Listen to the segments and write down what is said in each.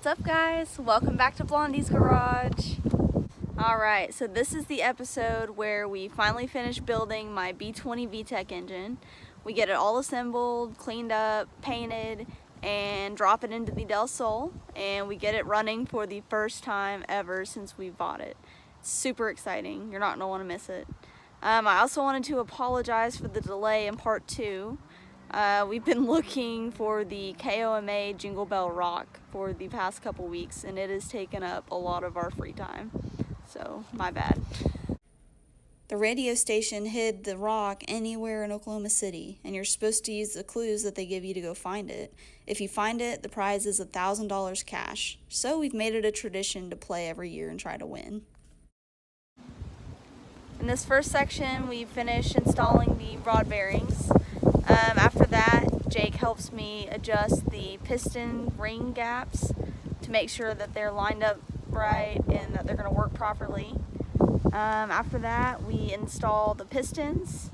What's up, guys? Welcome back to Blondie's Garage. Alright, so this is the episode where we finally finished building my B20 VTEC engine. We get it all assembled, cleaned up, painted, and drop it into the Del Sol, and we get it running for the first time ever since we bought it. It's super exciting. You're not going to want to miss it. I also wanted to apologize for the delay in part 2. We've been looking for the KOMA Jingle Bell Rock for the past couple weeks, and it has taken up a lot of our free time. So, my bad. The radio station hid the rock anywhere in Oklahoma City, and you're supposed to use the clues that they give you to go find it. If you find it, the prize is $1,000 cash. So we've made it a tradition to play every year and try to win. In this first section, we finished installing the rod bearings. After that, Jake helps me adjust the piston ring gaps to make sure that they're lined up right and that they're going to work properly. After that, we install the pistons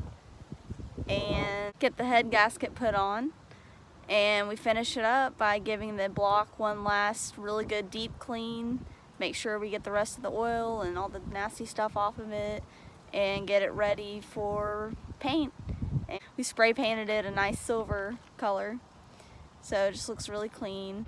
and get the head gasket put on, and we finish it up by giving the block one last really good deep clean, make sure we get the rest of the oil and all the nasty stuff off of it, and get it ready for paint. And we spray painted it a nice silver color, so it just looks really clean.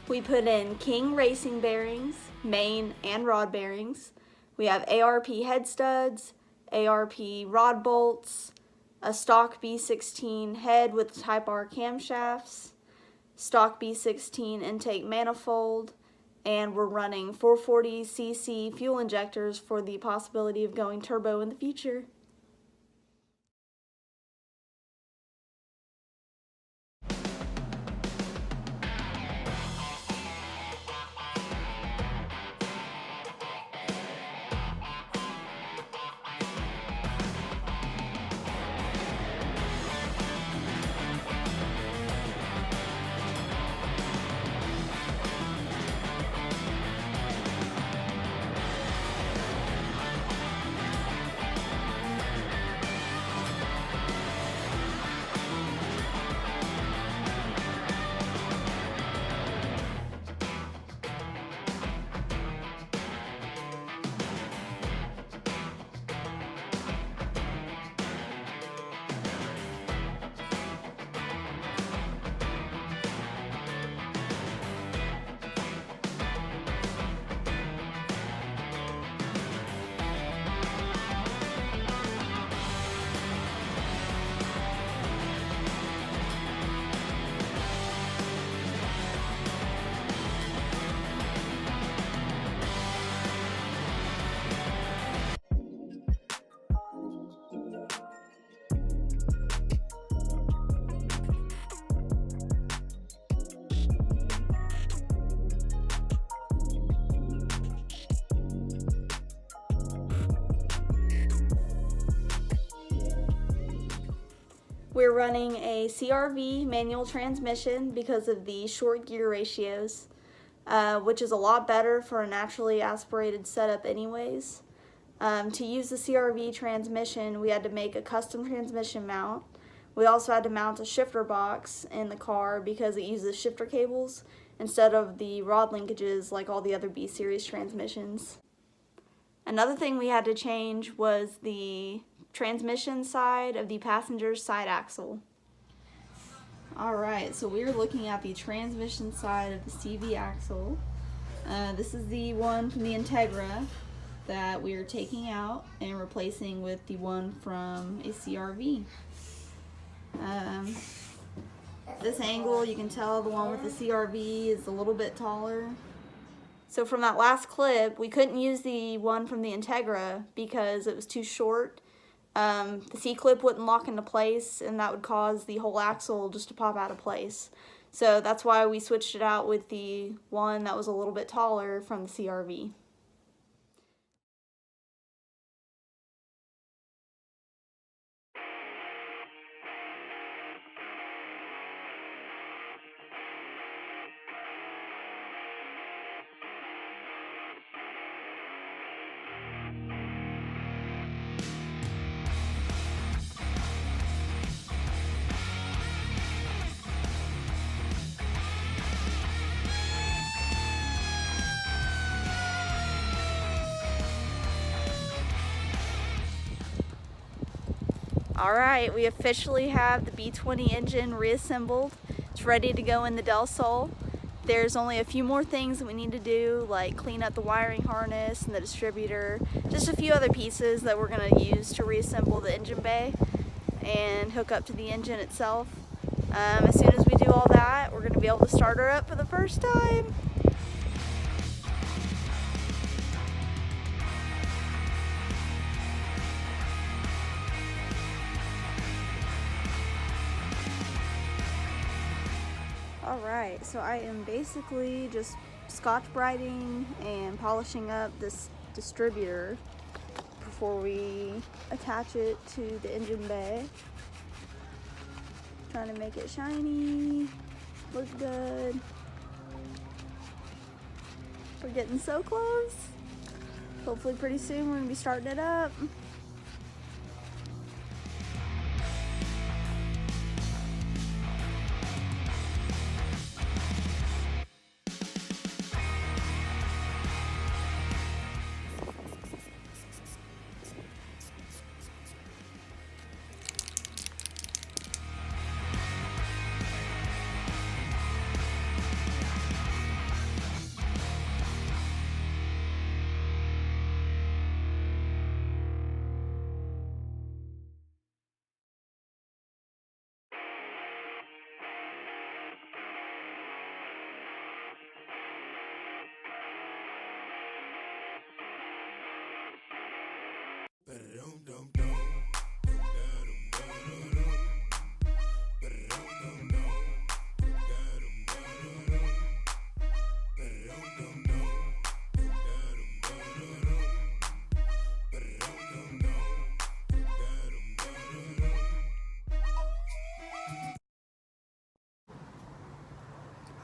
We put in King racing bearings, main and rod bearings. We have ARP head studs, ARP rod bolts, a stock B16 head with Type R camshafts, stock B16 intake manifold, and we're running 440cc fuel injectors for the possibility of going turbo in the future. We're running a CRV manual transmission because of the short gear ratios, which is a lot better for a naturally aspirated setup anyways. To use the CRV transmission, we had to make a custom transmission mount. We also had to mount a shifter box in the car because it uses shifter cables instead of the rod linkages like all the other B-Series transmissions. Another thing we had to change was the transmission side of the passenger's side axle. Alright, so we're looking at the transmission side of the CV axle. This is the one from the Integra that we are taking out and replacing with the one from a CRV. This angle, you can tell the one with the CRV is a little bit taller. So from that last clip, we couldn't use the one from the Integra because it was too short. The C-clip wouldn't lock into place, and that would cause the whole axle just to pop out of place. So that's why we switched it out with the one that was a little bit taller from the CRV. Alright, we officially have the B20 engine reassembled. It's ready to go in the Del Sol. There's only a few more things that we need to do, like clean up the wiring harness and the distributor, just a few other pieces that we're going to use to reassemble the engine bay and hook up to the engine itself. As soon as we do all that, we're going to be able to start her up for the first time. Alright, so I am basically just Scotch-brighting and polishing up this distributor before we attach it to the engine bay. Trying to make it shiny, look good. We're getting so close. Hopefully pretty soon we're going to be starting it up.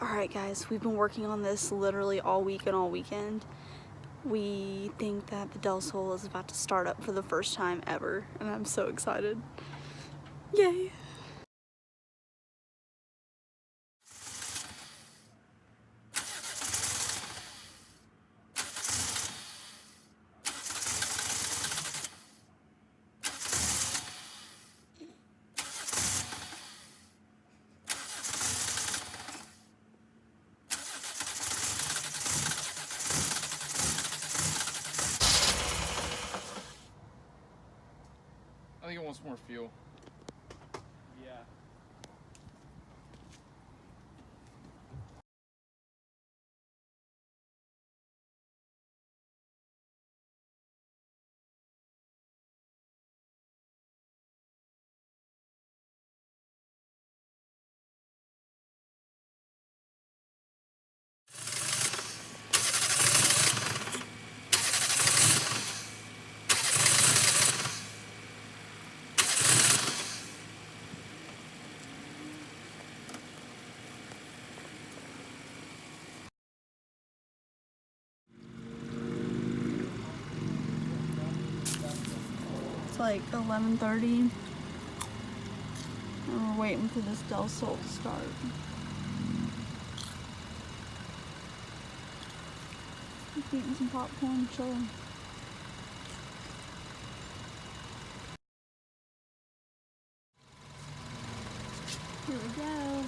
Alright guys, we've been working on this literally all week and all weekend. We think that the Del Sol is about to start up for the first time ever, and I'm so excited. Yay! I think it wants more fuel. Yeah. like 11:30. And we're waiting for this Del Sol to start. Just eating some popcorn, chilling. Here we go.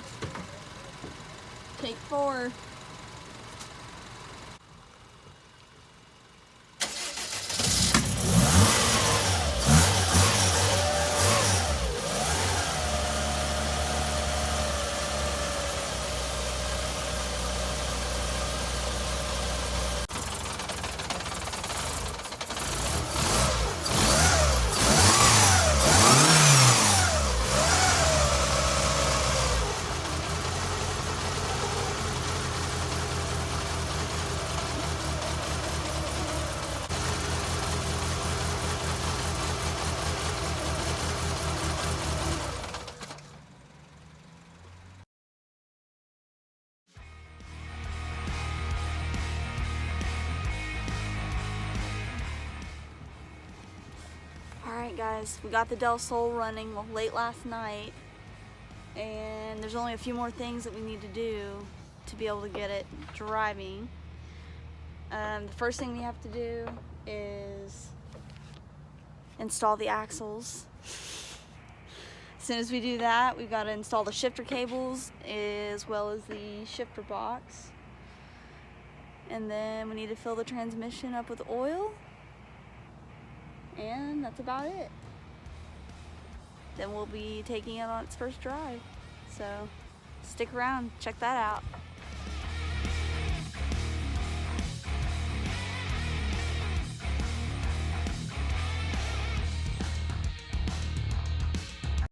Take 4. Alright guys, we got the Del Sol running late last night, and there's only a few more things that we need to do to be able to get it driving. The first thing we have to do is install the axles. As soon as we do that, we've got to install the shifter cables as well as the shifter box. And then we need to fill the transmission up with oil. And that's about it. Then we'll be taking it on its first drive. So stick around, check that out.